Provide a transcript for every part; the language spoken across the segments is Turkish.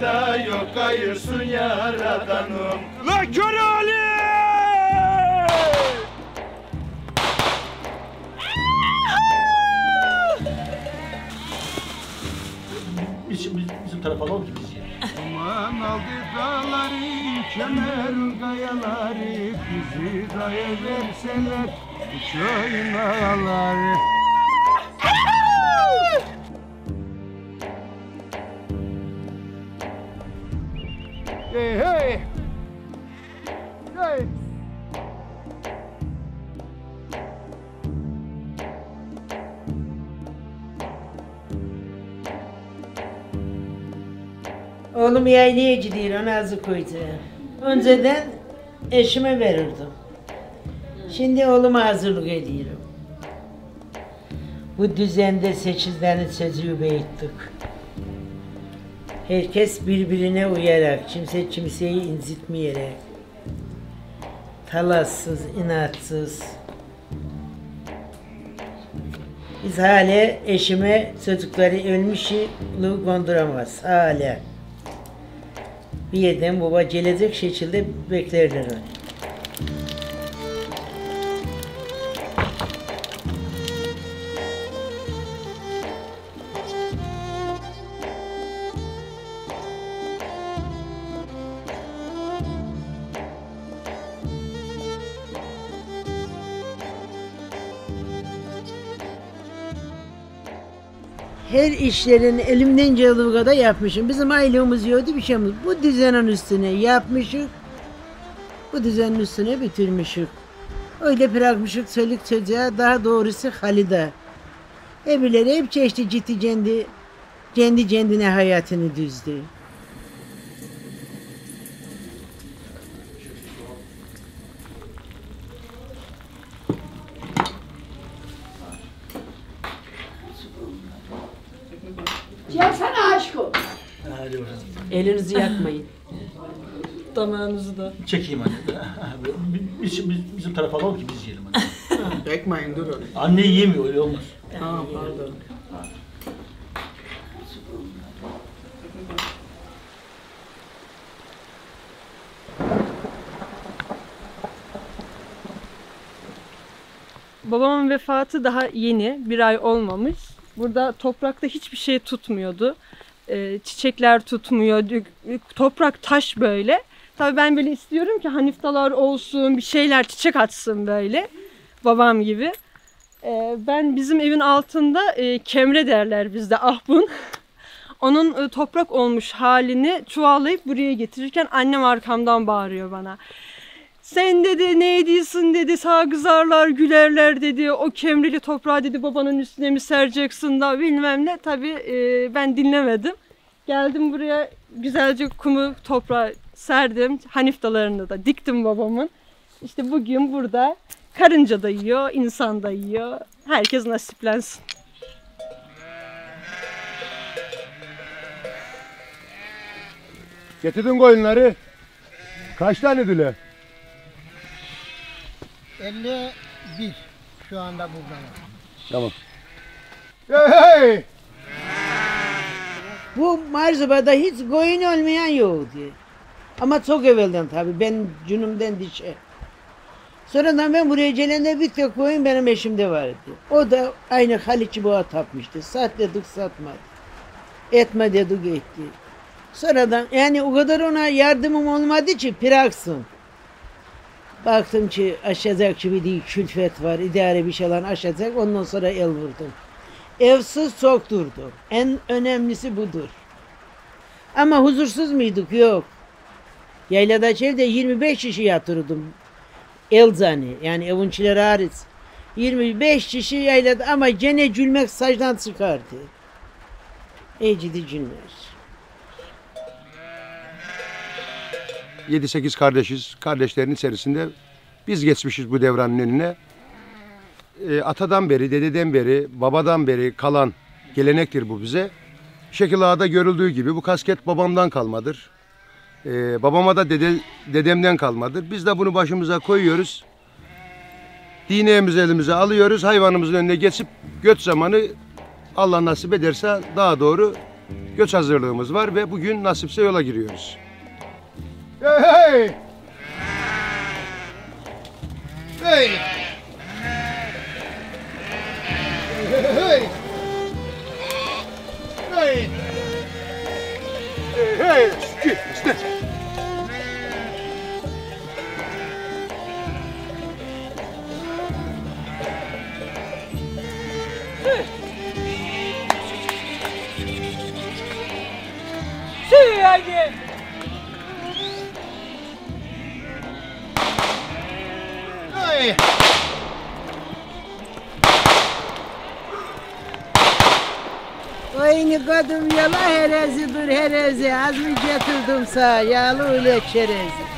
fayda yok kayırsın yaradanım. La kör Ali! Bizim tarafa alalım ki biz. Aman aldı dağları, kemer kayaları, bizi daya verseler, köyün ağaları. Hey hey! Hey! Oğlum yaylıyacı değil, ona azı koydu. Önceden eşime verirdim. Şimdi oğluma hazırlık ediyorum. Bu düzende seçizlerin sözü beyittik. Herkes birbirine uyarak, kimse kimseyi incitmeyerek, talassız, inatsız. Biz hala eşime çocukları ölmüşü konduramaz, hala. Bir yerden baba gelecek şekilde beklerler onu. Her işlerin elimden geldiği kadar yapmışım. Bizim aylığımız yoktu, bir şeyimiz. Bu düzenin üstüne yapmışık. Bu düzenin üstüne bitirmişik. Öyle bırakmışık çocuk çocuğa, daha doğrusu Halide. Öbürleri hep çeşitli ciddi kendi kendine hayatını düzdü. Çeksene aşkım. Hadi bakalım. Elinizi yakmayın. Damağınızı da. Çekeyim anne. Bizim tarafa alalım ki biz yiyelim anne. Ekmeğin durun. Anne yiyemiyor, öyle olmaz. Tamam pardon. Babamın vefatı daha yeni, bir ay olmamış. Burada toprakta hiçbir şey tutmuyordu. Çiçekler tutmuyor, toprak taş böyle. Tabii ben böyle istiyorum ki haniftalar olsun, bir şeyler çiçek açsın böyle. Babam gibi. Ben bizim evin altında kemre derler bizde, ahbun. Onun toprak olmuş halini çuvallayıp buraya getirirken annem arkamdan bağırıyor bana. Sen dedi ne ediyorsun dedi, sağ kızarlar gülerler dedi, o kemrili toprağı dedi babanın üstüne mi sereceksin da bilmem ne. Tabii ben dinlemedim. Geldim buraya güzelce kumu toprağa serdim, haniftalarını da diktim babamın. İşte bugün burada karınca da yiyor, insan da yiyor, herkes nasiplensin. Getirdin koyunları. Kaç tane düle? 51 şu anda burada. Tamam. Hey hey! Bu Marzuba'da hiç koyun olmayan yoktu. Ama çok evvelden tabii, ben cünümden dişe. Sonradan ben buraya gelende bir tek koyun benim eşimde vardı. O da aynı Haliç'i boğa tapmıştı. Sat dedik satmadı. Etme dedik etti. Sonradan yani o kadar ona yardımım olmadı ki bıraksın. Baktım ki aşacak gibi değil, külfet var, idare bir şeyler aşacak, ondan sonra el vurdum. Evsiz çok durdu. En önemlisi budur. Ama huzursuz muyduk? Yok. Yayladaki evde 25 kişi yatırdım. Elzani, yani evunçiler hariç. 25 kişi yaylada ama gene gülmek saçtan çıkardı. Ecidi günler. 7-8 kardeşiz. Kardeşlerin içerisinde biz geçmişiz bu devranın önüne. Atadan beri, dededen beri, babadan beri kalan gelenektir bu bize. Şekil Ağa'da görüldüğü gibi bu kasket babamdan kalmadır. Babama da dedemden kalmadır. Biz de bunu başımıza koyuyoruz. Dineğimizi elimize alıyoruz. Hayvanımızın önüne geçip göç zamanı Allah nasip ederse daha doğru göç hazırlığımız var ve bugün nasipse yola giriyoruz. Hey! Hey! Hey! Hey! Hey! İşte. Hadi. Hey! Oyunu kadın yala herezi dur herezi. Az mı getirdim sağ yağlı öyle çerezi.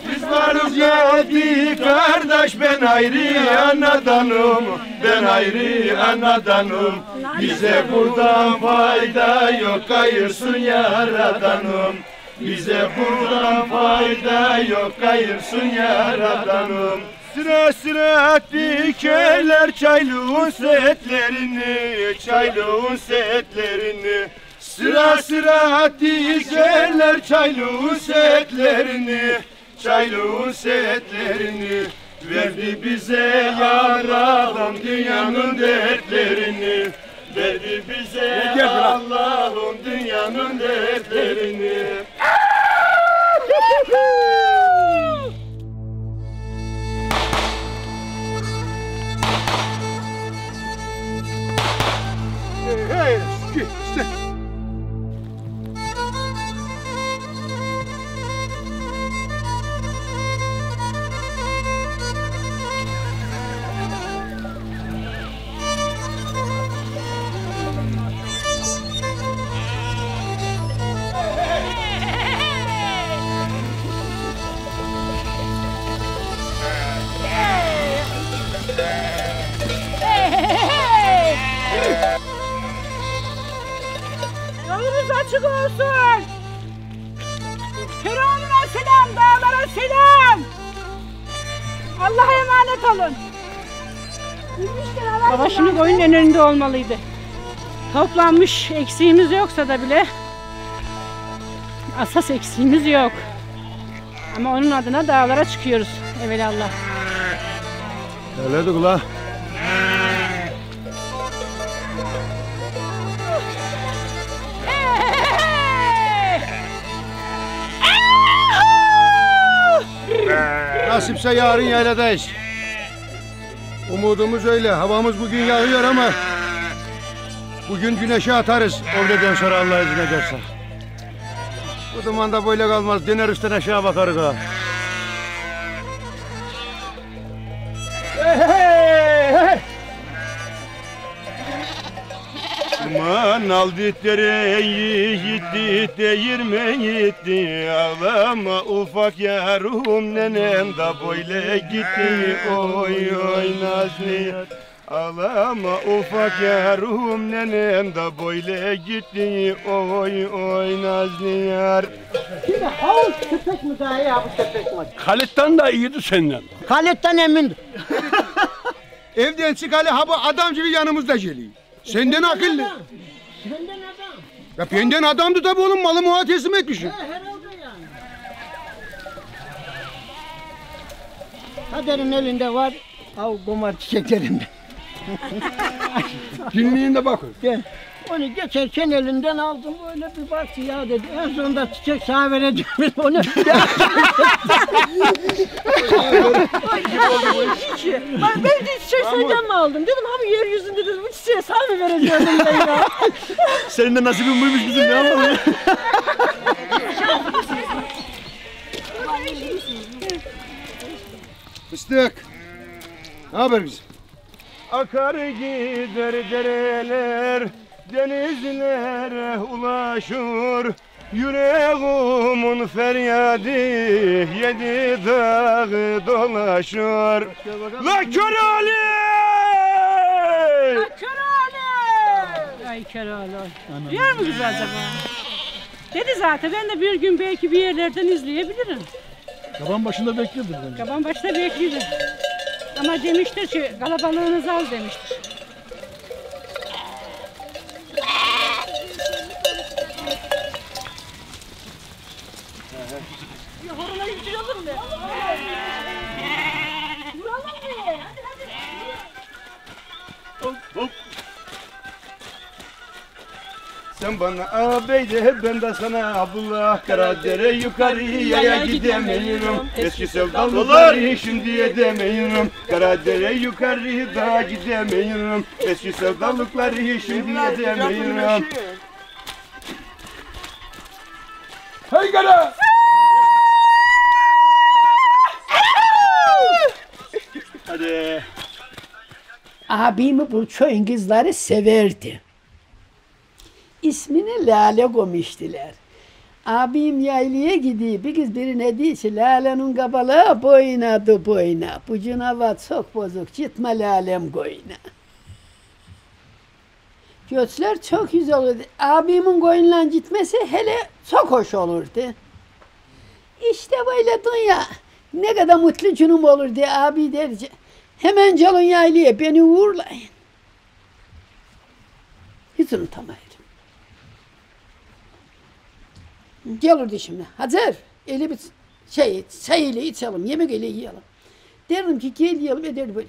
Biz varız geldik kardeş, ben ayrı anadanım, ben ayrı anadanım. Bize buradan fayda yok, kayırsın yaradanım. Bize buradan fayda yok, kayırsın yaradanım. Sıra sıra dikerler çaylığın setlerini, çaylığın setlerini. Sıra sıra dikerler çaylığın setlerini, çaylığın setlerini. Verdi bize yaradan dünyanın dertlerini, verdi bize Allah'ım dünyanın dertlerini. Hey! İşte. Yolunuz açık olsun. Firavun'a selam, dağlara selam. Allah'a emanet olun. Baba şimdi oyunun en önünde olmalıydı. Toplanmış eksiğimiz yoksa da bile asas eksiğimiz yok. Ama onun adına dağlara çıkıyoruz evelallah. Öyle de ula. Nasipse yarın yayladayız. Umudumuz öyle. Havamız bugün yağıyor ama bugün güneşe atarız. Öğleden sonra Allah izin ederse. Bu zaman da böyle kalmaz. Döner üstten aşağı bakarız ha. Aman aldı dereyi gitti değirme gitti. Ağlama ufak yarum nenem da böyle gitti. Oy oy Nazlı. Ağlama ufak yarum nenem da böyle gitti. Oy oy Nazlı yar. Şimdi havuz köpek mi daha iyi bu köpek mi? Halit'ten de iyiydi senden. Halit'ten emindim. Evden çık hali ha bu adam gibi yanımızda geliyor. Senden akıllı. Senden adam. Ya benden adamdı tabi oğlum, malı muha teslim etmişim. Herhalde yani. Kader'in elinde var. Av gomar çiçeklerinde. Günlüğünde bakın. Gel. Onu geçerken elinden aldım böyle bir baktı ya dedi. En sonunda çiçek sana vereceğim. Onu Ben de çiçeği senden mi aldım? Dedim abi yeryüzünde dedim bu çiçeği sana mı vereceğim ben ya? Senin de nasibin buymuş bizim, ne yapalım? Fıstık. Ne haber kızım? Akar gider dereler, denizlere ulaşır. Yüreğimin feryadı yedi dağı dolaşır. La kör Ali! Ay Kerala. Duyar mı bizi acaba? Dedi zaten ben de bir gün belki bir yerlerden izleyebilirim. Kaban başında bekliyordur bence. Kaban başta bekliyordu. Ama demiştir ki kalabalığınızı al demiştir. Bir horona gidiyorsun mu? Vuralım mı? Hop. Sen bana ağabey de ben de sana abla. Karadere yukarıya gidemiyorum. Eski sevdalıları şimdi edemiyorum. Karadere yukarıda gidemiyorum. Eski sevdalıkları şimdi edemiyorum. Hey gara! Hadi. Abimi bu köyün kızları severdi. İsmini Lale koymuştular. Abim yaylaya gidiyor. Bir kız birine diyor ki Lale'nin kabalığı boynadı boyna. Bu canavar çok bozuk. Gitme Lalem koyuna. Göçler çok güzel olurdu. Abimin koyunla gitmesi hele çok hoş olurdu. İşte böyle dünya. Ne kadar mutlu günüm olur diye abi derce. Hemen calın yaylaya beni uğurlayın. Hiç unutamayırım. Gelirdi şimdi. Hazır. Eli bir sayıyla içelim. Yemek ile yiyelim. Derdim ki gel yiyelim ederdi böyle.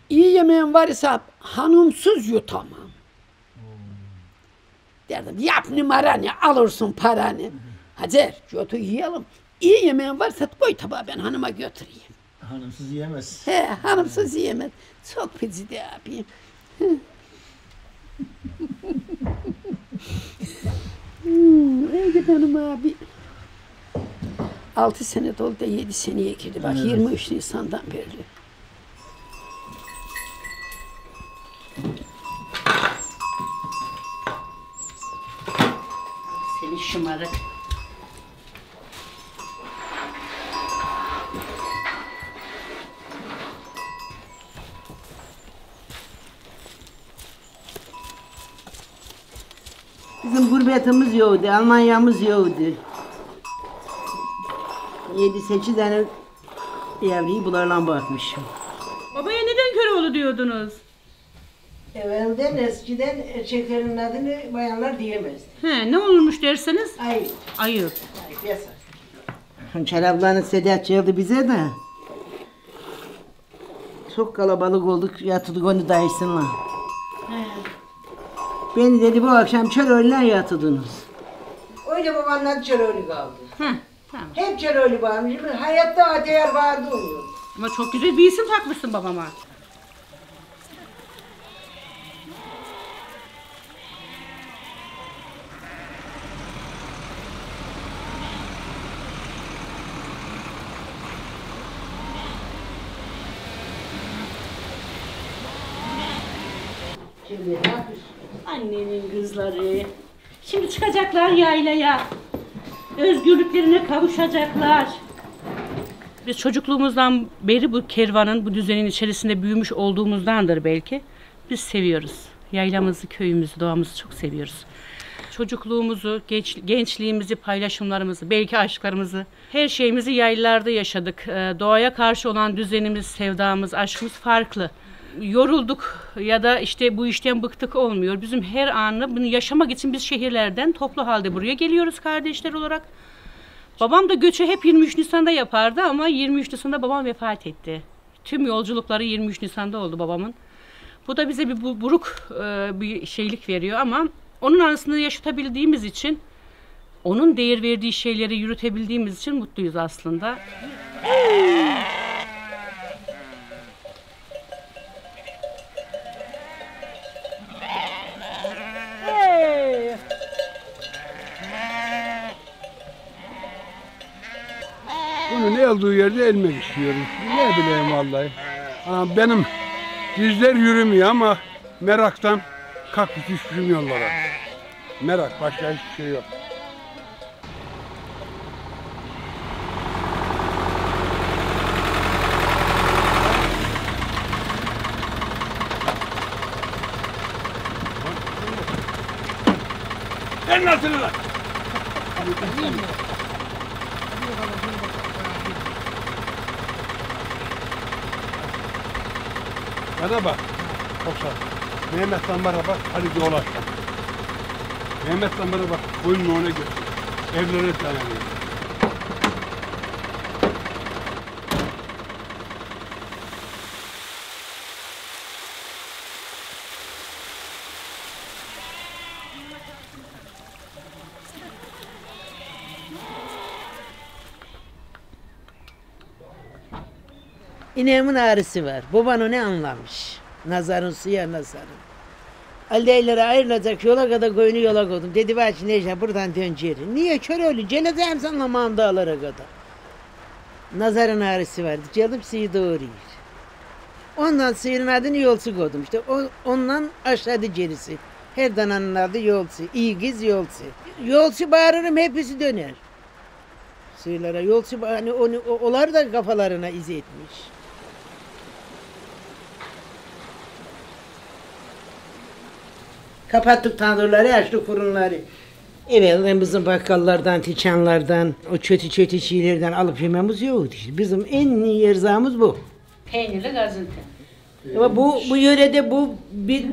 İyi yemeğin varsa hanımsız yutamam. Derdim yap numaranı alırsın paranı. Hazır. Götür yiyelim. İyi yemeğin varsa koy tabağı ben hanıma götüreyim. Hanımsız yiyemez. He, hanımsız yiyemez. Çok pizidi abim. Ey git hanım abi. 6 sene doldu da 7 seneye girdi. Bak Evet. 23 Nisan'dan beri. Seni şımarık. Bizim gurbetimiz yoktu, Almanya'mız yoktu. 7-8 tane yavruyu bunlarla bakmışım. Babaya neden Köroğlu diyordunuz? Evvelden eskiden erkeklerin adını bayanlar diyemezdi. He, ne olurmuş derseniz? Ayıp. Ayıp. Ayıp yasak. Çarablanın Sedat geldi bize de. Çok kalabalık olduk, yatırdık onu dayısınla. Beni dedi bu akşam Çorölü'yle yatıdınız. Öyle babanın adı Çorölü kaldı. Heh, tamam. Hep Çorölü varmış. Hayatta Ateyer vardı onun. Ama çok güzel bir isim takmışsın babama. Şimdi ne yapıyorsun? Annenin kızları. Şimdi çıkacaklar yaylaya. Özgürlüklerine kavuşacaklar. Biz çocukluğumuzdan beri bu kervanın, bu düzenin içerisinde büyümüş olduğumuzdandır belki. Biz seviyoruz. Yaylamızı, köyümüzü, doğamızı çok seviyoruz. Çocukluğumuzu, gençliğimizi, paylaşımlarımızı, belki aşklarımızı, her şeyimizi yaylalarda yaşadık. Doğaya karşı olan düzenimiz, sevdamız, aşkımız farklı. Yorulduk ya da işte bu işten bıktık olmuyor. Bizim her anı bunu yaşamak için biz şehirlerden toplu halde buraya geliyoruz kardeşler olarak. Babam da göçü hep 23 Nisan'da yapardı ama 23 Nisan'da babam vefat etti. Tüm yolculukları 23 Nisan'da oldu babamın. Bu da bize bir buruk bir şeylik veriyor ama onun arasında yaşatabildiğimiz için, onun değer verdiği şeyleri yürütebildiğimiz için mutluyuz aslında. Bunu ne olduğu yerde elmek istiyorum. Ne bileyim vallahi. Benim dizler yürümüyor ama meraktan kalkıp düşmüşüm yollara. Merak, başka hiçbir şey yok. Sen nasılsın lan? Bana bak. Yoksa Mehmet Lambar'a bak, hadi dolaşma. Mehmet Lambar'a bak, boynunu ona götür. Evlere dayanıyor. İneğimin ağrısı var. Baban onu anlamış. Nazarın suya nazarın. Aldeylere ayrılacak yola kadar koyunu yola koydum. Dedi bacı Necla buradan dön geri. Niye kör öyle? Geleceğim sana mandağlara kadar. Nazarın ağrısı vardı. Geldim suyu doğruyor. Ondan suyun adını yolcu koydum. İşte ondan aşağıda gerisi. Her dananın adı yolcu. İyi kız yolcu. Yolcu bağırırım hepsi döner. Suylara yolcu hani onlar da kafalarına iz etmiş. Kapattık tandırları, açtık fırınları. Evet, bizim bakkallardan, tiçanlardan, o kötü şeylerden alıp yememiz yoktu işte. Bizim en iyi erzağımız bu. Peynirli gazıntı. Ama bu yörede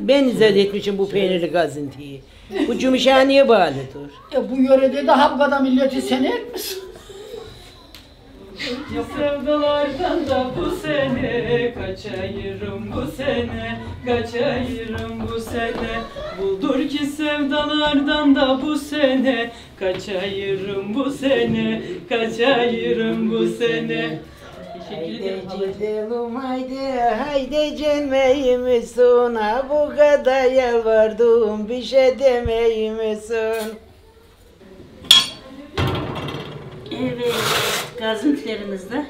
ben icat etmişim bu peynirli gazıntıyı. Bu Cumhurşahaniye bağlıdır. Bu yörede daha bu kadar milleti sen etmişsin. Sevdalardan da bu sene kaçayırım bu sene, kaçayırım bu sene. Buldur ki sevdalardan da bu sene kaçayırım bu sene, kaçayırım bu sene. Haydi gidelim haydi gelmeyim sana, bu kadar yalvardım bir şey demeyim son. Evet, gazıntilerimizde.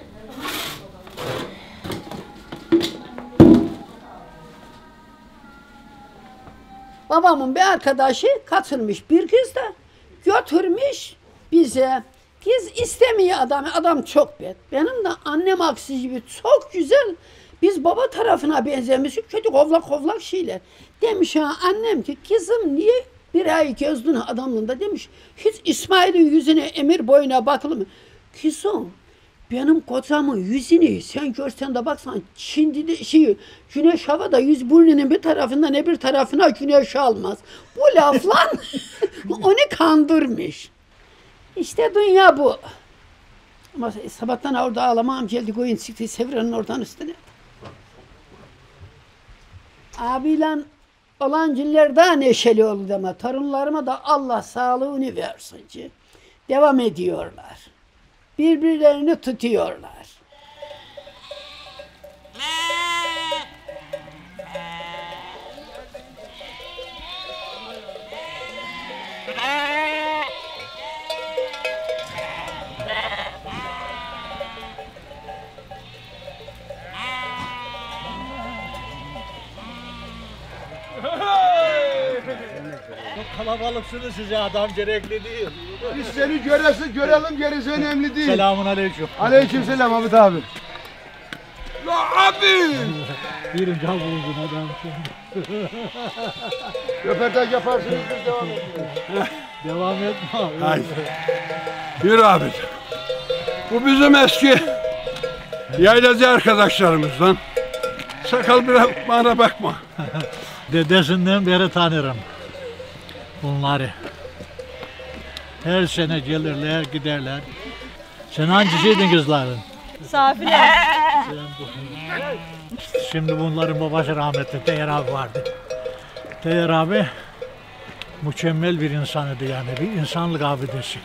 Babamın bir arkadaşı katılmış bir kız da götürmüş bize. Kız istemiyor adamı. Adam çok bet. Benim de annem aksi gibi çok güzel. Biz baba tarafına benzemişiz. Kötü kovlak şeyler. Demiş ha annem ki kızım niye bir ay gözlüğün adamlığında demiş. Hiç İsmail'in yüzüne emir boyuna bakılır mı? Kızım benim kocamın yüzünü sen görsen de baksan şimdi de güneş havada yüz burnunun bir tarafından öbür tarafına güneş almaz. Bu lafla onu kandırmış. İşte dünya bu. Ama sabahtan orada ağlamam geldi koyun çıktı Sevran'ın oradan üstüne. Abiyle olan günler daha neşeli oldu ama torunlarıma da Allah sağlığını versin ki devam ediyorlar. Birbirlerini tutuyorlar. Çok kalabalıksınız size adam gerekli değil. Biz seni görelim gerisi önemli değil. Selamun aleyküm. Aleykümselam Ahmet abi. La abi! Birinci buldun adam şimdi. Röportaj yaparsınız biz devam ediyoruz. Devam etme abi. Haydi. Yürü abi. Bu bizim eski yaylacı arkadaşlarımızdan. Sakal biraz bana bakma. Dedesinden beri tanırım bunları. Her sene gelirler giderler. Sen hangisiydin kızların? Safiler. Şimdi bunların babası rahmetli Teyyar abi vardı. Teyyar abi mükemmel bir insanıydı yani bir insanlık abidesi.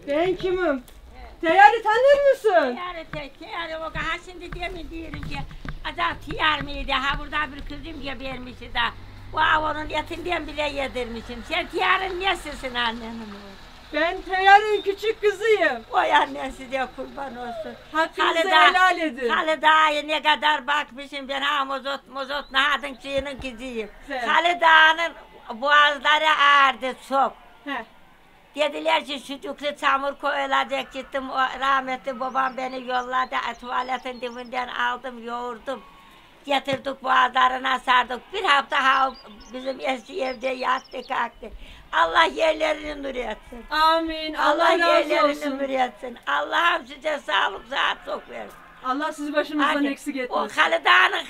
Ben kimim? Teyyarı tanır mısın? Tiyarı o kadar şimdi demin diyorum ki acaba tiyar mıydı? Ha burada bir kızım gebermişti de bu onun etinden bile yedirmişim. Sen tiyarın nesisin annenin? Ben Teyyar'ın küçük kızıyım. Oy annen size kurban olsun. Hakkınızı helal edin. Halida'ya ne kadar bakmışım ben ha mozot nahadın çiğinin kızıyım. Halida'nın boğazları ağrıdı çok. Heh. Dediler ki sucuklu çamur koyulacak gittim rahmetli babam beni yolladı tuvaletin dibinden aldım yoğurdum. getirdik boğazlarına sardık. Bir hafta ha bizim eski evde yattı kalktı. Allah yerlerini nur etsin. Amin. Allah Allah razı yerlerini olsun. nur etsin. Allah'ım size sağlık sıhhat çok versin. Allah sizi başımızdan Hadi, eksik o etmesin. Halida'nın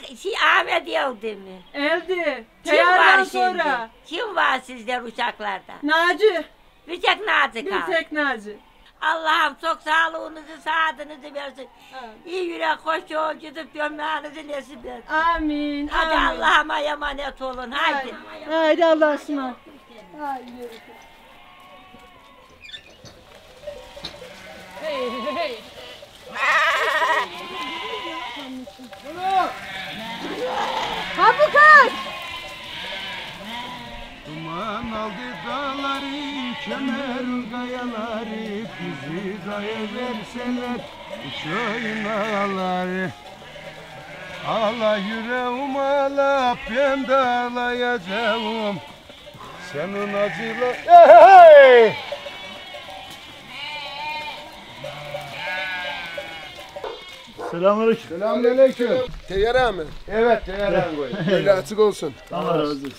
Ahmet evdi mi? Evde. Kim Teyardan var sonra. şimdi? Kim var sizler uçaklarda? Naci. Bir tek Naci Bir kaldı. tek Naci. Allah'ım çok sağlığınızı, saadınızı versin. İyi yürek, hoş yolculuk dönmenizi nasip etsin. Amin. Hadi Amin. Allah'ıma emanet olun. Haydi. Haydi Allah'a ısmarladık. Haydi. Hey hey hey. Habukat! Duman aldı dağları, kemer kayaları, bizi daya verseler, uçayın ağları. Allah yüreğim ağla, ben de ağlayacağım. Senin acıyla... Hey! Selamünaleyküm. Selamünaleyküm. Teyyare mi? Evet, Teyyare koy. Böyle açık olsun. Allah razı olsun.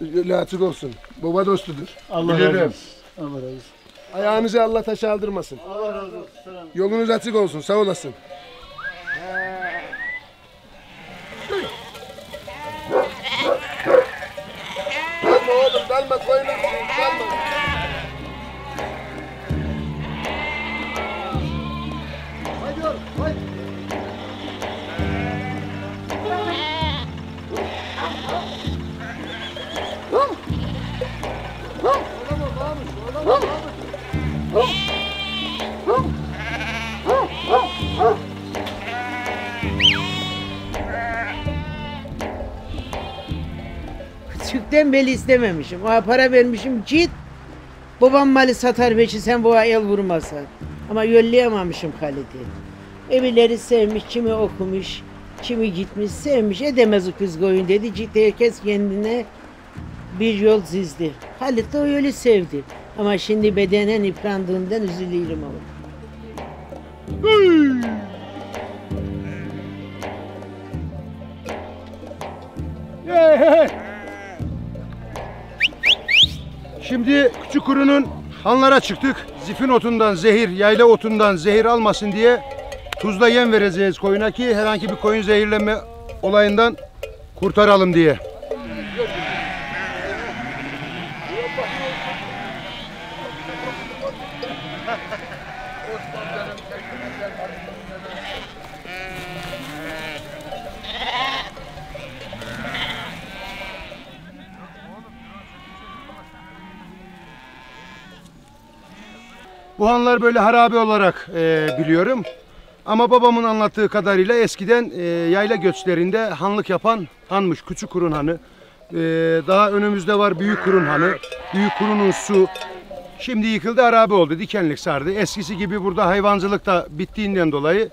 Böyle açık olsun. Baba dostudur. Allah razı olsun. Allah razı olsun. Ayağınızı Allah taşa aldırmasın. Allah razı olsun. Selam. Yolunuz açık olsun. Sağ olasın. Dalma oğlum, dalma, koyun. Dalma. Haydi oğlum, haydi. Küçükten beri istememişim. O para vermişim git. Babam malı satar beşi sen bu el vurmasa. Ama yollayamamışım Halid'i. Evileri sevmiş, kimi okumuş, kimi gitmiş, sevmiş. Edemez o kız koyun dedi. Ciddi herkes kendine bir yol çizdi. Halit de o yolu sevdi. Ama şimdi bedenen yıprandığından üzülüyorum ama. Hey, hey. Şimdi küçük kurunun hanlara çıktık. Zifin otundan zehir, yayla otundan zehir almasın diye tuzla yem vereceğiz koyuna ki herhangi bir koyun zehirlenme olayından kurtaralım diye. Bu hanlar böyle harabe olarak biliyorum. Ama babamın anlattığı kadarıyla eskiden yayla göçlerinde hanlık yapan hanmış. Küçük Kurun Hanı. Daha önümüzde var Büyük Kurun Hanı. Büyük Kurun'un su. Şimdi yıkıldı, harabe oldu. Dikenlik sardı. Eskisi gibi burada hayvancılık da bittiğinden dolayı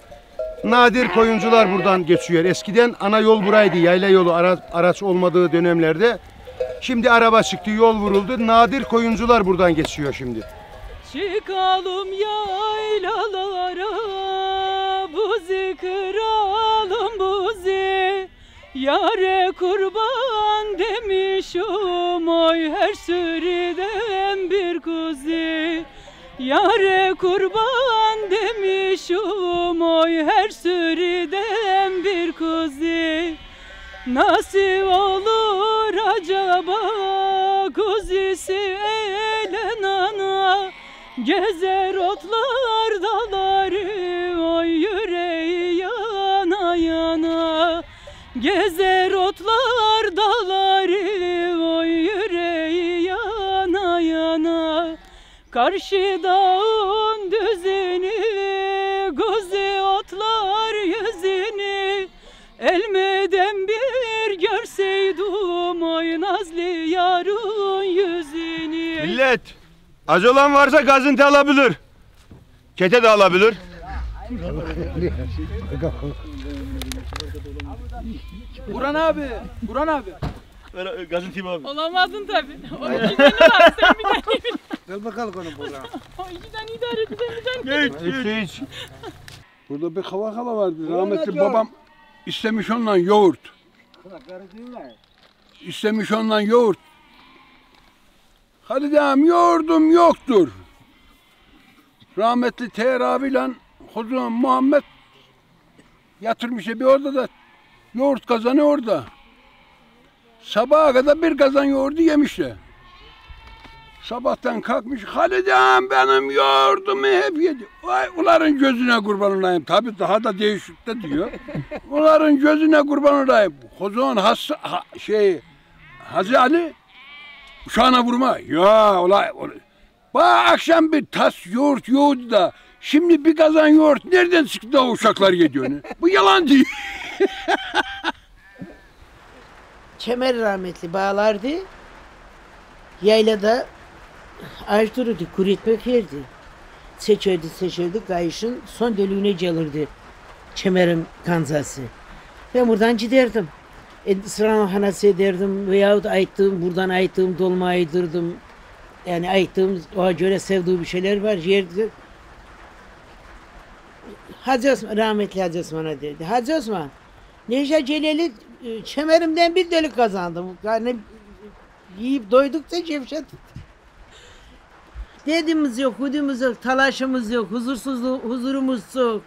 nadir koyuncular buradan geçiyor. Eskiden ana yol buraydı. Yayla yolu araç olmadığı dönemlerde. Şimdi araba çıktı, yol vuruldu. Nadir koyuncular buradan geçiyor şimdi. Çıkalım yaylalara, buzi kıralım buzi. Yare kurban demişim oy her sürüden bir kuzi. Yare kurban demişim oy her sürüden bir kuzi. Nasıl olur acaba kuzisi elen ana? Gezer otlar dalları oy yüreği yana yana. Gezer otlar dalları oy yüreği yana yana. Karşı dağın düzünü kuzi otlar yüzünü. Elmeden bir görseydim oy nazlı yarın yüzünü. Millet, acı olan varsa gazınti alabilir. Kete de alabilir. Burhan abi, Burhan abi. Gazıntıyım abi. Olamazdın tabii. O iki tane var, sen bir tane bil. Gel bakalım onu buradan. O iki tane idare et, sen bir tane bil. Hiç. Burada bir kavakala vardı. Rahmetli babam İstemiş ondan yoğurt. İstemiş ondan yoğurt. Hadi devam, yoğurdum yoktur. Rahmetli Teher abiyle Hozan Muhammed yatırmış bir orada da yoğurt kazanı orada. Sabaha kadar bir kazan yoğurdu yemişler. Sabahtan kalkmış, Halidem benim yoğurdumu hep yedi. Vay uların gözüne kurban olayım. Tabii daha da değişik de diyor. Uların gözüne kurban olayım. Hozan Hacı Ali uşağına vurma. Ya olay. Bana akşam bir tas yoğurt yoğurdu da şimdi bir kazan yoğurt nereden çıktı da o uşaklar yediyor onu? Bu yalan değil. Kemer rahmetli bağlardı. Yaylada ağaç dururdu, kuru ekmek yerdi. Seçerdi, kayışın son dölüğüne gelirdi. Kemer'in kanzası. Ben buradan giderdim. Sıranın hanası ederdim veyahut buradan ayıttığım dolma ayıdırdım. Yani ayıttığım, o göre sevdiği bir şeyler var, yerdi. Hacı Osman, rahmetli Hacı Osman'a derdi. Hacı Osman, Necla Celali kemerimden bir delik kazandım. Yani yiyip doydukça cevşet. Dediğimiz yok, hudumuz yok, talaşımız yok, huzurumuz yok.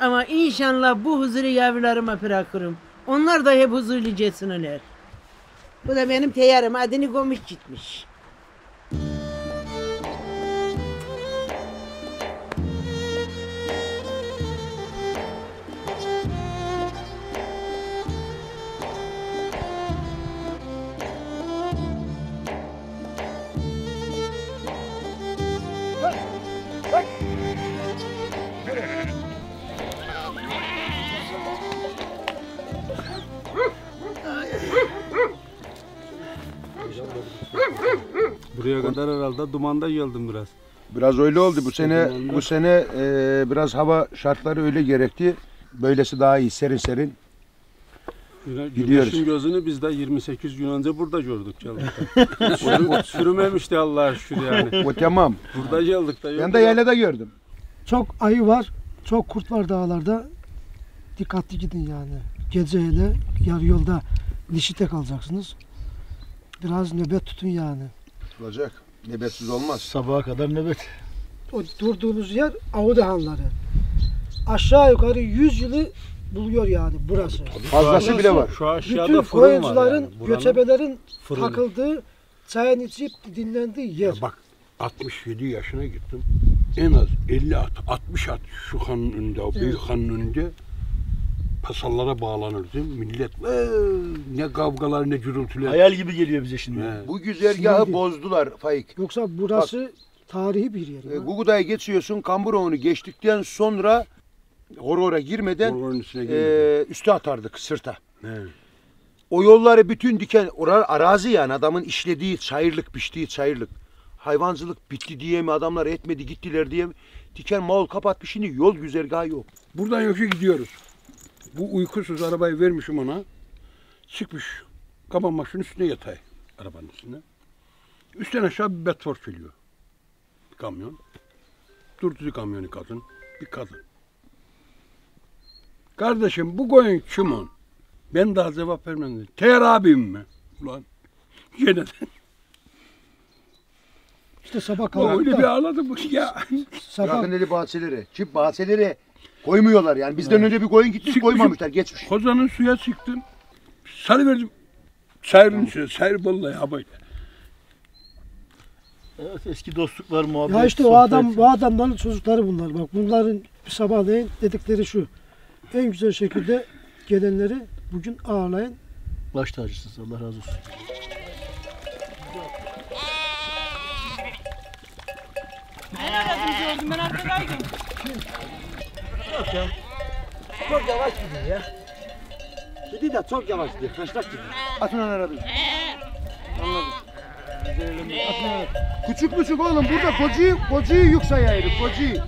Ama inşallah bu huzuru yavrularıma bırakırım. Onlar da hep huzurlu geçsinler. Bu da benim teyarım, adını koymuş gitmiş. Buraya kadar herhalde dumanda geldim biraz. Biraz öyle oldu bu sene biraz hava şartları öyle gerekti. Böylesi daha iyi, serin serin. Güneşin gözünü biz de 28 gün önce burada gördük. Sürümemişti Allah'a şükür yani. O tamam. Burada geldik de. Ben de yaylada gördüm. Çok ayı var, çok kurt var dağlarda. Dikkatli gidin yani. Gece hele yarı yolda nişite kalacaksınız. Biraz nöbet tutun yani. Olacak. Nöbetsiz olmaz. Sabaha kadar nöbet. O durduğunuz yer Avudahanları. Aşağı yukarı 100 yılı buluyor yani burası. Fazlası bile var. Şu aşağıda bütün fırın var koyuncuların, yani. göçebelerin fırını. takıldığı, çayını içip dinlendiği yer. Ya bak 67 yaşına gittim. En az 50 at, 60 at şu hanın önünde, o büyük hanın önünde pasallara bağlanırdı. Millet ne kavgalar ne gürültüler. Hayal gibi geliyor bize şimdi. Bu güzergahı bozdular Faik. Yoksa burası tarihi bir yer. Guguda'ya geçiyorsun, Kamburoğlu'nu geçtikten sonra Horor'a girmeden üste atardık sırta. Evet. O yolları bütün diken, oralar arazi yani adamın işlediği çayırlık, biçtiği çayırlık. Hayvancılık bitti diye mi adamlar etmedi gittiler diye mi? Diken mal kapatmış, şimdi yol güzergahı yok. Buradan yoksa gidiyoruz. Bu uykusuz arabayı vermişim ona. Çıkmış kapanmışın üstüne yatay arabanın üstüne. Üstten aşağı bir Bedford geliyor. Bir kamyon. Durdu kamyonu kadın. Bir kadın. Kardeşim bu koyun kimin? Ben daha cevap vermedim. Teher abim mi? Ulan yine de. İşte sabah kalkıp öyle bir ağladı bu ya. Yakın dedi bahçeleri. Çift bahçeleri koymuyorlar yani. Bizden önce bir koyun gitmiş koymamışlar geçmiş. Kozanın suya çıktım. Sarıverdim. Sayırın içine. Sayır vallahi abi. Evet, eski dostluklar, muhabbet. Ya işte sohbet. bu adamların çocukları bunlar. Bak bunların bir sabahleyin dedikleri şu. En güzel şekilde gelenleri bugün ağırlayın. Baş tacısınız. Allah razı olsun. Ben aradım gördüm, ben arkadaydım. Yok ya. Çok yavaş gidiyor ya. Kedi de çok yavaş gidiyor. Kaçtak gidiyor. Atın onu aradım. Anladım. Küçük oğlum burada kociyi yük sayarız. Kociyi.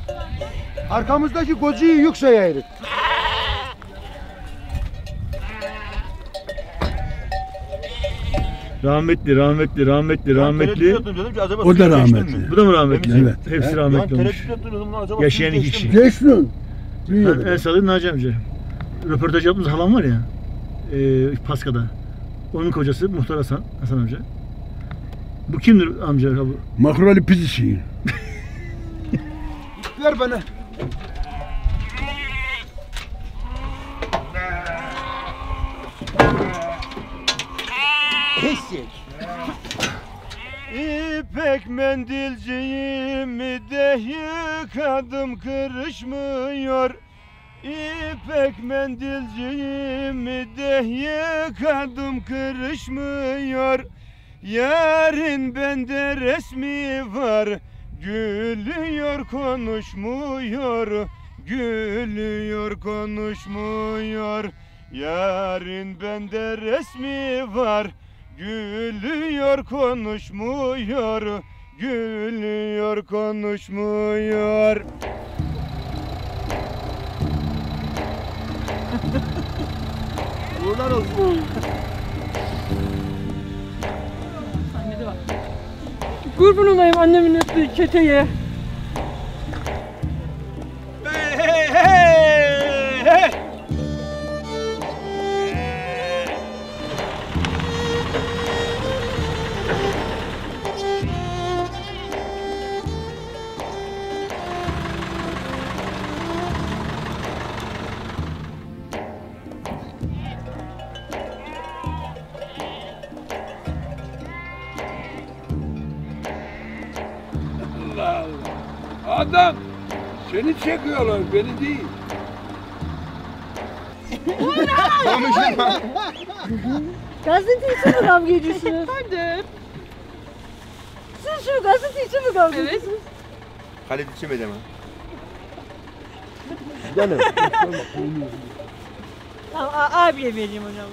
Arkamızdaki kociyi yük sayarız. Rahmetli. O da rahmetli. Bu da mı rahmetli? Evet. Hepsi rahmetli olmuş. Yaşayan iki kişi. Geçtin. En salı Naci amca. röportaj yaptığımız halam var ya, Paska'da. Onun kocası Muhtar Hasan amca. Bu kimdir amca? Bu? Makrali pizisi. Ver bana. Pislik. İpek mendilciğimi de yıkadım kırışmıyor. İpek mendilciğimi de yıkadım kırışmıyor. Yarın bende resmi var, gülüyor konuşmuyor, gülüyor konuşmuyor. Yarın bende resmi var, gülüyor konuşmuyor, gülüyor konuşmuyor. Uğurlar olsun. Annede bak. Kurban olayım annemin öptüğü keteye. Hey hey hey hey! Allah Allah. Adam seni çekiyorlar, beni değil. Gazeteci mi kavga ediyorsunuz? Hadi. Siz şu gazeteci mi kavga ediyorsunuz? Evet. Halit içemedi mi? Canım. Tamam, abiye vereyim onu ama.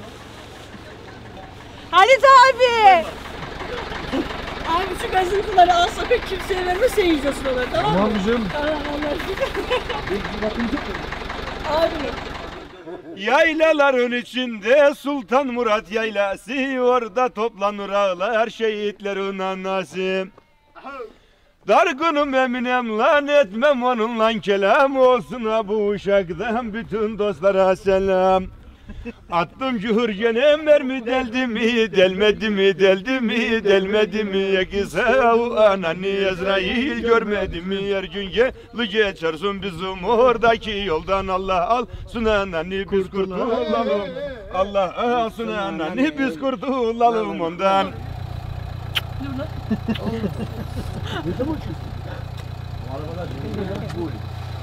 Halit abi! Abi şu gazeteleri alsa pek kimseye verme, sen yiyeceksin onları, tamam mı? Tamam kızım. Tamam Allah abi. Yaylaların içinde Sultan Murat yaylası, orada toplanır ağlar şehitlerin anası. Dargınım eminem lan etmem onunla kelam, olsun ha bu uşaktan bütün dostlara selam. Attım cühürgene mermi deldi mi, delmedi mi, deldi mi, delmedi mi? Yakisa anani Ezrail görmedi mi? Her gün geli geçersin bizim oradaki yoldan. Allah al sunanani biz kurtulalım. Allah al sunanani biz kurtulalım ondan.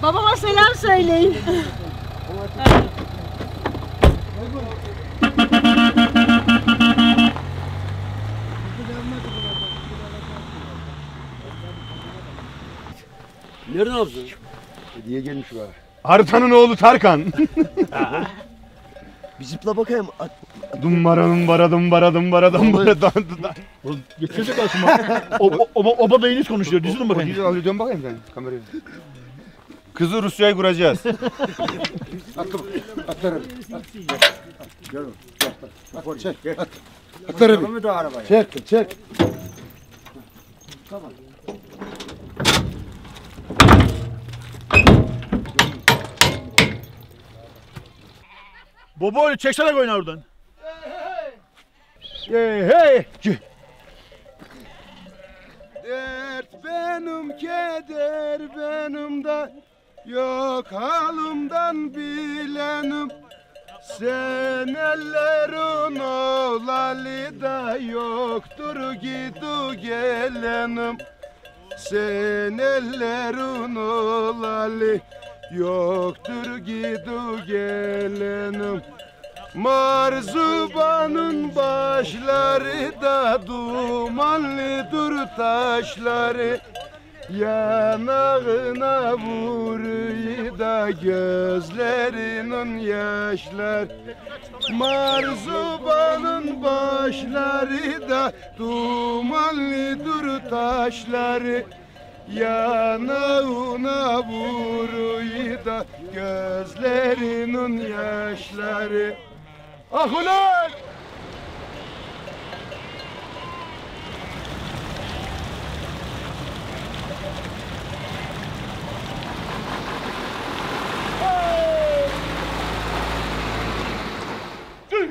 Babama selam söyleyin. Nereden yapsın? Hediye gelmiş var. Artan'ın oğlu Tarkan. Bir zıpla bakayım. Dumbara dumbara dumbara dumbara dumbara dumbara. Geçecek karşıma. Oba beyiniz konuşuyor. Dizilin bakayım. Dön bakayım sen kameraya. Kızı Rusya'yı kuracağız. Atlarım. Gel. Çek. Atlarım. Çek. Tamam. Baba çeksene koyun oradan. Hey. Dert benim, keder benim de yok halımdan bilenim. Sen ellerin oğlalı da yoktur gidu gelenim. Sen ellerin oğlalı yoktur gidu gelenim. Marzubanın başları da dumanlıdır taşları. Yanağına vuruyor da gözlerinin yaşlar. Marzubanın başları da dumanlıdır taşları. Yanağına vuruyor da gözlerinin yaşları. Ah ulan!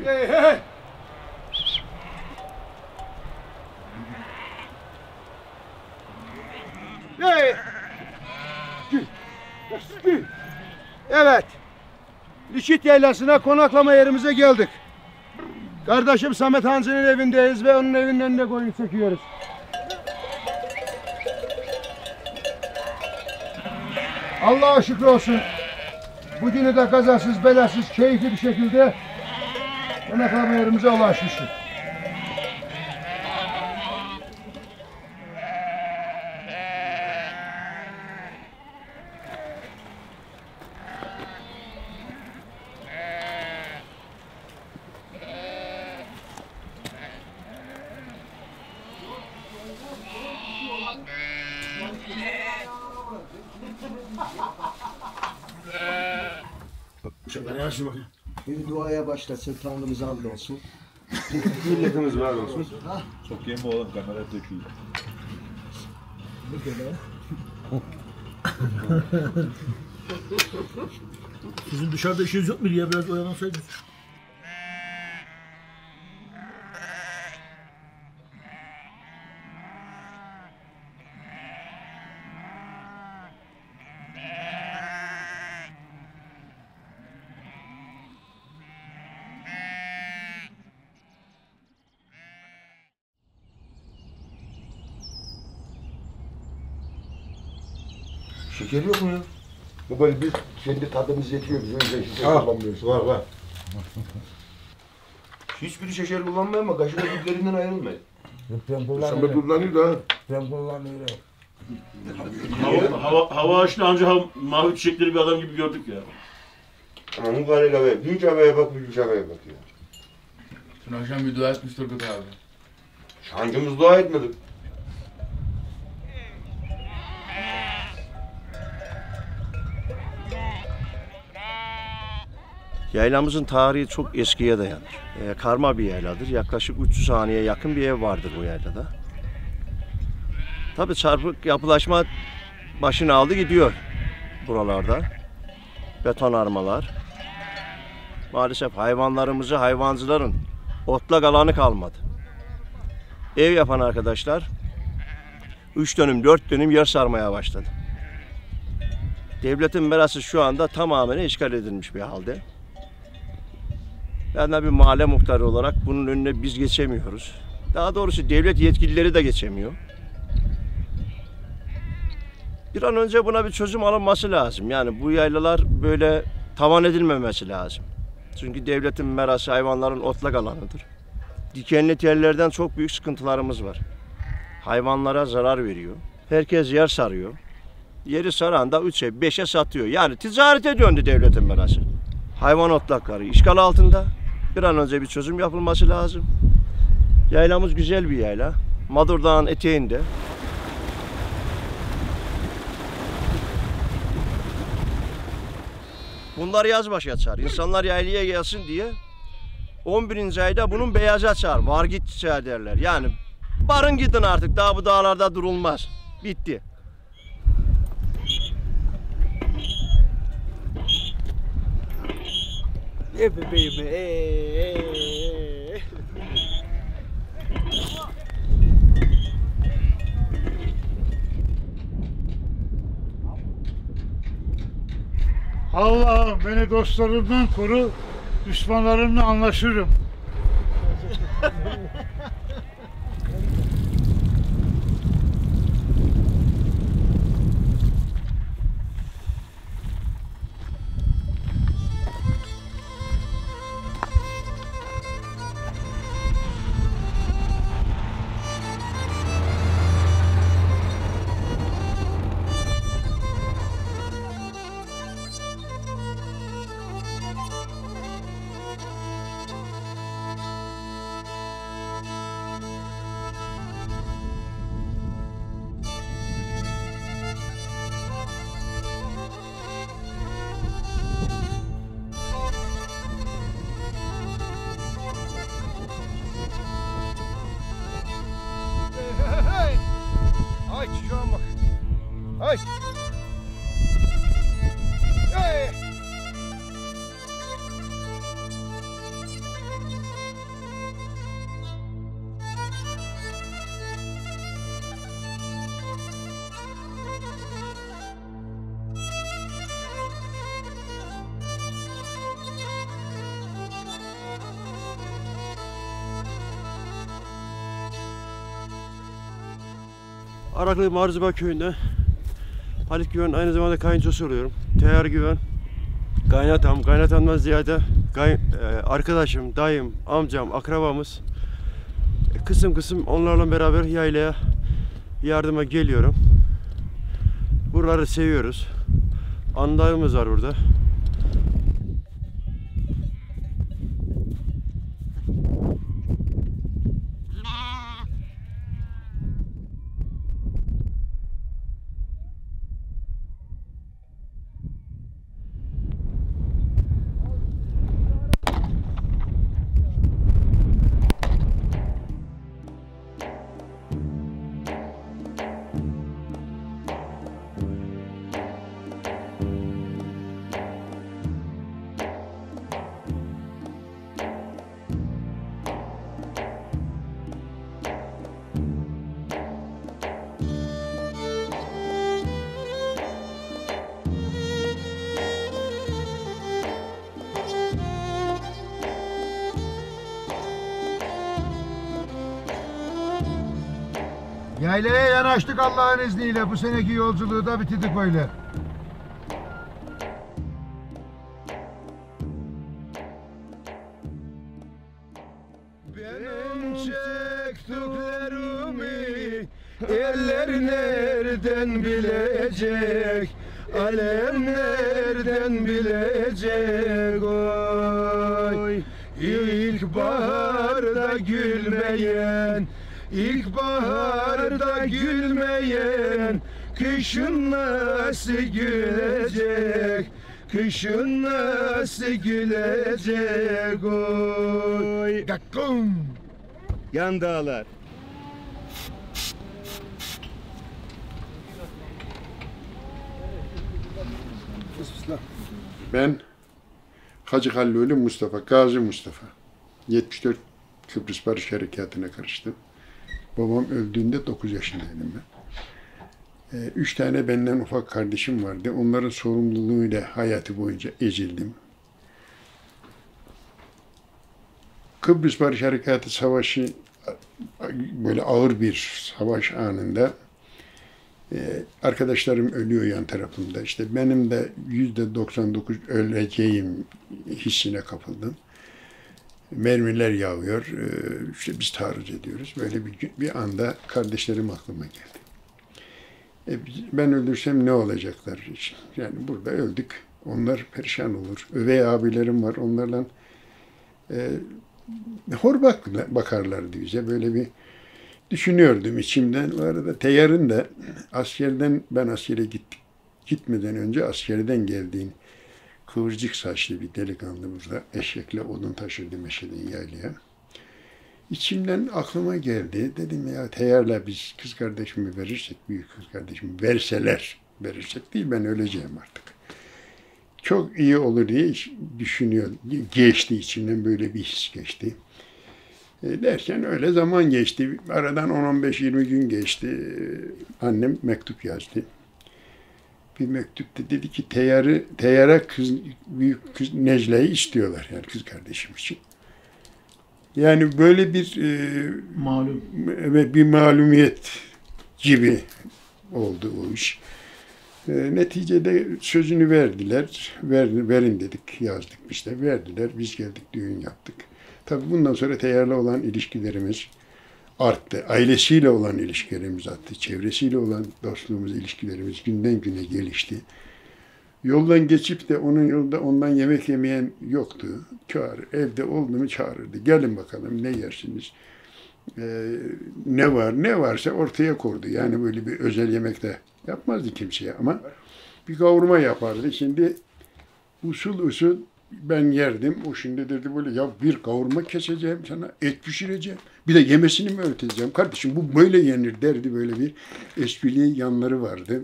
Hey hey. Hey. Evet. Lişit Yaylası'na konaklama yerimize geldik. Kardeşim Samet Hancı'nın evindeyiz ve onun evinin önünde koyun çekiyoruz. Allah'a şükür olsun. Bugünü de kazasız belasız keyifli bir şekilde konaklama yerimize ulaşmıştık. Bir duaya başlasın, Tanrımız hamdolsun. Milletimiz var olsun. Çok yeme oğlum, kamera döküldü. Sizin dışarıda işiniz yok mu ya? Biraz oyalansaydınız. Şeker yok mu ya? Bu böyle biz kendi tadımız yetiyor bize, o yüzden şeker kullanmıyoruz. Var. Hiçbiri şeker kullanmıyor ama kaşığı biblerinden ayrılmayın. Ben Samet kullanıyor da. Ben kullanıyorum. Hava açtı anca mavi çiçekleri bir adam gibi gördük ya. Ama mübarek abi, büyük havaya bak, büyük havaya bak ya. Dün akşam bir dua etmiş Turgut abi. Hangimiz dua etmedik? Yaylamızın tarihi çok eskiye dayanır. Karma bir yayladır. Yaklaşık 300 haneye yakın bir ev vardır bu yaylada. Tabii çarpık yapılaşma başını aldı gidiyor buralarda. Betonarmalar. Maalesef hayvancıların otlak alanı kalmadı. Ev yapan arkadaşlar 3 dönüm 4 dönüm yer sarmaya başladı. Devletin merası şu anda tamamen işgal edilmiş bir halde. Ben de bir mahalle muhtarı olarak bunun önüne biz geçemiyoruz. Daha doğrusu devlet yetkilileri de geçemiyor. Bir an önce buna bir çözüm alınması lazım. Yani bu yaylalar böyle tavan edilmemesi lazım. Çünkü devletin merası hayvanların otlak alanıdır. Dikenli tellerden çok büyük sıkıntılarımız var. Hayvanlara zarar veriyor. Herkes yer sarıyor. Yeri saran da 3'e 5'e satıyor. Yani ticarete döndü devletin merası. Hayvan otlakları işgal altında. Bir an önce bir çözüm yapılması lazım. Yaylamız güzel bir yayla. Madur Dağı'nın eteğinde. Bunlar yazbaşı açar. İnsanlar yaylaya gelsin diye 11. ayda bunun beyazı açar. Var git çiçeği derler. Yani barın gidin artık. Daha bu dağlarda durulmaz. Bitti. Ye bebeğimi. Allah'ım beni dostlarımdan koru, düşmanlarımla anlaşırım. Araklı Marziba köyünde Halit Güven aynı zamanda kayınçosu oluyorum. Teyyar Güven kaynatamdan ziyade arkadaşım, dayım, amcam, akrabamız. Kısım kısım onlarla beraber yaylaya yardıma geliyorum. Buraları seviyoruz. Andağımız var burada. Yaylaya yanaştık Allah'ın izniyle. Bu seneki yolculuğu da bitirdik böyle. Benim çektiklerimi eller nereden bilecek? Alem nereden bilecek? Oy! İlkbaharda gülmeyen, İlkbaharda gülmeyen, kışın nasıl gülecek? Kışın nasıl gülecek? Oy! Gakkum! Yan dağlar. Ben Hacı Halluli Mustafa, Gazi Mustafa. 74 Kıbrıs Barış Harekatı'na karıştım. Babam öldüğünde 9 yaşındaydım ben. 3 tane benden ufak kardeşim vardı. Onların sorumluluğuyla hayatı boyunca ezildim. Kıbrıs Barış Harekatı Savaşı böyle ağır bir savaş anında arkadaşlarım ölüyor yan tarafımda. İşte benim de %99 öleceğim hissine kapıldım. Mermiler yağıyor, işte biz taarruz ediyoruz. Böyle bir anda kardeşlerim aklıma geldi. Ben öldürsem ne olacaklar için? Yani burada öldük, onlar perişan olur. Üvey abilerim var, onlarla hor bakarlardı bize. Böyle bir düşünüyordum içimden. Bu arada Teyyar'ın da ben askere gitmeden önce askerden geldiğini, kıvırcık saçlı bir delikanlı burada eşekle odun taşırdı Meşe'den yaylaya. İçimden aklıma geldi. Dedim ya Teyyar'la biz kız kardeşimi verirsek, büyük kız kardeşimi verirsek değil ben öleceğim artık. Çok iyi olur diye düşünüyorum. Geçti içimden böyle bir his geçti. Derken öyle zaman geçti. Aradan 10-15-20 gün geçti. Annem mektup yazdı. Bir mektupta dedi ki Teyyar'a büyük kız Necla'yı istiyorlar yani kız kardeşim için. Yani böyle bir bir malumiyet gibi oldu o iş. Neticede sözünü verdiler. Verin dedik, yazdık işte. Verdiler, biz geldik, düğün yaptık. Tabii bundan sonra Teyyar'la olan ilişkilerimiz arttı. Ailesiyle olan ilişkilerimiz arttı. Çevresiyle olan dostluğumuz, ilişkilerimiz günden güne gelişti. Yoldan geçip de onun yolda ondan yemek yemeyen yoktu. Evde oldu mu çağırırdı. Gelin bakalım ne yersiniz? Ne varsa ortaya koydu. Yani böyle bir özel yemek de yapmazdı kimseye ama bir kavurma yapardı. Şimdi usul ben yerdim. O şimdi dedi böyle ya bir kavurma keseceğim sana, et pişireceğim. Bir de yemesini mi öğreteceğim? Kardeşim bu böyle yenir derdi, böyle bir esprili yanları vardı.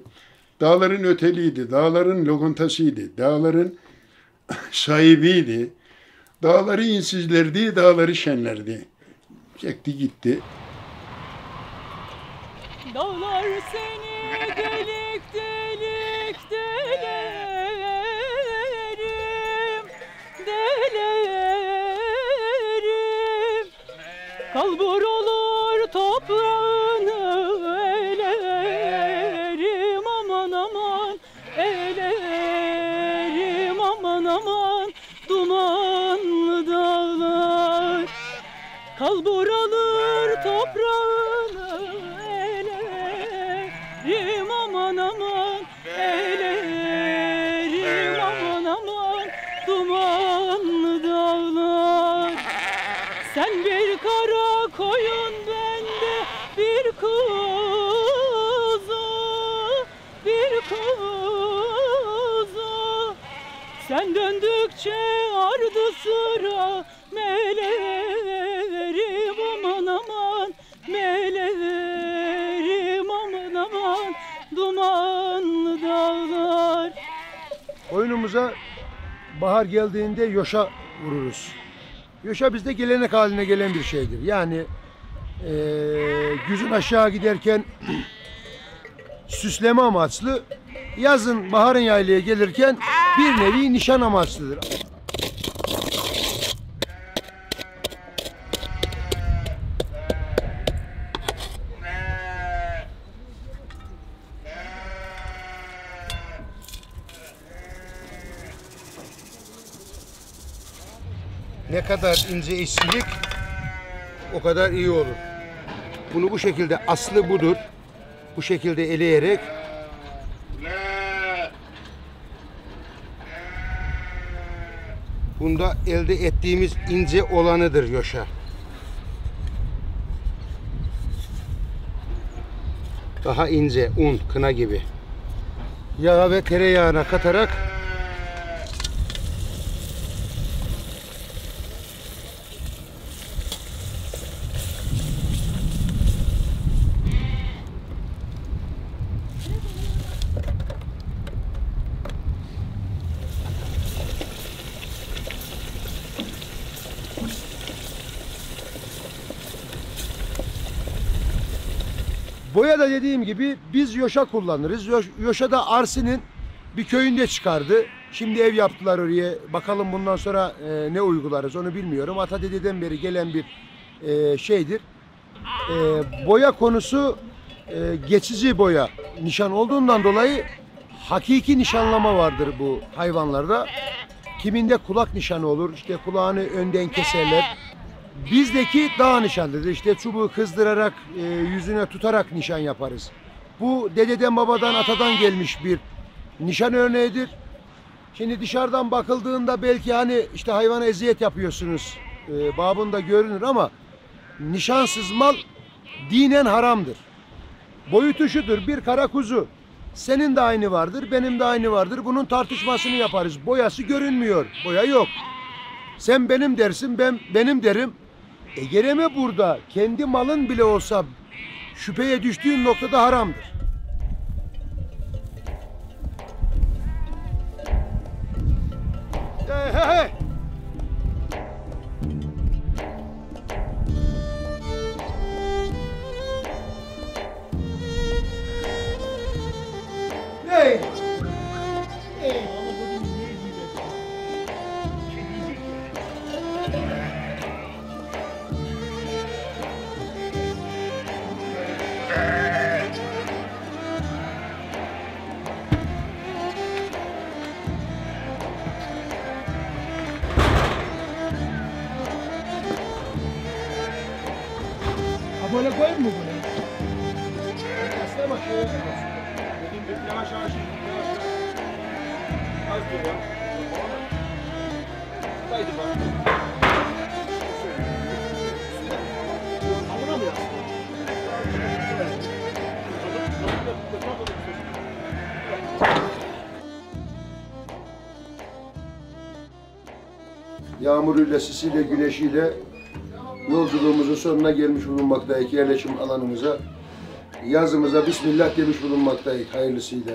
Dağların öteliydi, dağların lokantasıydı, dağların sahibiydi. Dağları insizlerdi, dağları şenlerdi. Çekti gitti. Dağlar seni delik delik delerim, kalbur olur toprağını elerim. Kalburalır toprağını elerim aman aman, elerim aman aman, dumanlı dağlar. Sen bir kara koyun, bende bir kuzu, bir kuzu. Sen döndükçe ardı sıra meleverim aman aman, meleverim aman aman, dumanlı dağlar. Oyunumuza bahar geldiğinde yoşa vururuz. Yoşa bizde gelenek haline gelen bir şeydir. Yani güzün aşağı giderken süsleme amaçlı, yazın baharın yaylaya gelirken bir nevi nişan amaçlıdır. Ne kadar ince işçilik o kadar iyi olur. Bunu bu şekilde, aslı budur. Bu şekilde eleyerek bunda elde ettiğimiz ince olanıdır yoşa. Daha ince un, kına gibi. Yağ ve tereyağına katarak boya da dediğim gibi biz yoşa kullanırız. Yoşa da Arsin'in bir köyünde çıkardı. Şimdi ev yaptılar oraya. Bakalım bundan sonra ne uygularız onu bilmiyorum. Ata dededen beri gelen bir şeydir. Boya konusu geçici boya nişan olduğundan dolayı hakiki nişanlama vardır bu hayvanlarda. Kiminde kulak nişanı olur. İşte kulağını önden keserler. Bizdeki dağ nişanıdır. İşte çubuğu kızdırarak, yüzüne tutarak nişan yaparız. Bu dededen, babadan, atadan gelmiş bir nişan örneğidir. Şimdi dışarıdan bakıldığında belki hani işte hayvana eziyet yapıyorsunuz babında görünür ama nişansız mal dinen haramdır. Boyutu şudur: bir kara kuzu. Senin de aynı vardır, benim de aynı vardır. Bunun tartışmasını yaparız. Boyası görünmüyor, boya yok. Sen benim dersin, ben benim derim. Egereme burada kendi malın bile olsa şüpheye düştüğün noktada haramdır. Hey hey hey! Hey! Hey! Böyle koyayım mı bunu? Aslına bak şöyle. Yavaş yavaş. Az dur ya. Haydi bak. Buna mı yapsın? Yağmuruyla, sisiyle, güneşiyle yolculuğumuzun sonuna gelmiş bulunmaktayız. Yerleşim alanımıza, yazımıza Bismillah demiş bulunmaktayız hayırlısıyla.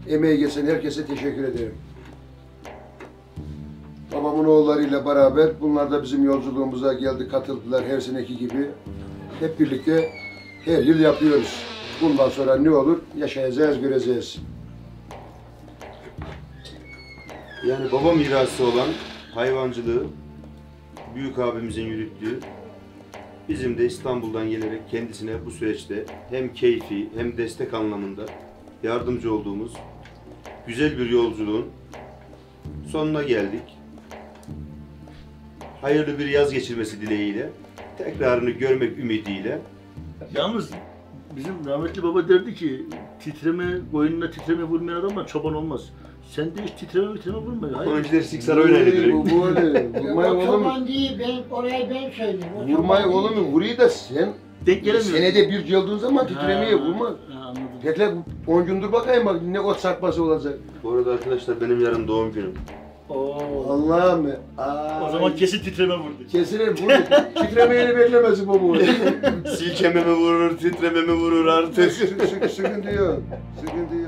Emeği geçen herkese teşekkür ederim. Babamın oğullarıyla beraber bunlar da bizim yolculuğumuza geldi, katıldılar her seneki gibi. Hep birlikte her yıl yapıyoruz. Bundan sonra ne olur yaşayacağız, göreceğiz. Yani baba mirası olan hayvancılığı büyük abimizin yürüttüğü, bizim de İstanbul'dan gelerek kendisine bu süreçte hem keyfi hem destek anlamında yardımcı olduğumuz güzel bir yolculuğun sonuna geldik. Hayırlı bir yaz geçirmesi dileğiyle tekrarını görmek ümidiyle. Yalnız bizim rahmetli baba derdi ki koyununa titreme vurmayan adamla çoban olmaz. Sen de hiç titreme vurma. Oyuncular siksar oynaydı direkt. Bu öyle. Vurmayı oğlum. Çoban değil, orayı ben söyleyeyim. Vurmayı oğlum vuruyor da sen denk gelemiyor. Senede bir geldiğin zaman titremeye vurma. Anladım. Tekrar 10 gündür bakayım bak ne ot sarkması olacak. Bu arada arkadaşlar benim yarın doğum günüm. Allah'ım. O zaman kesin titreme vurdu. Kesilir vurdu. Titremeyi beklemesi bu. Silkememe vurur, titrememe vurur artık. Sıkıntı yok. Sıkıntı yok.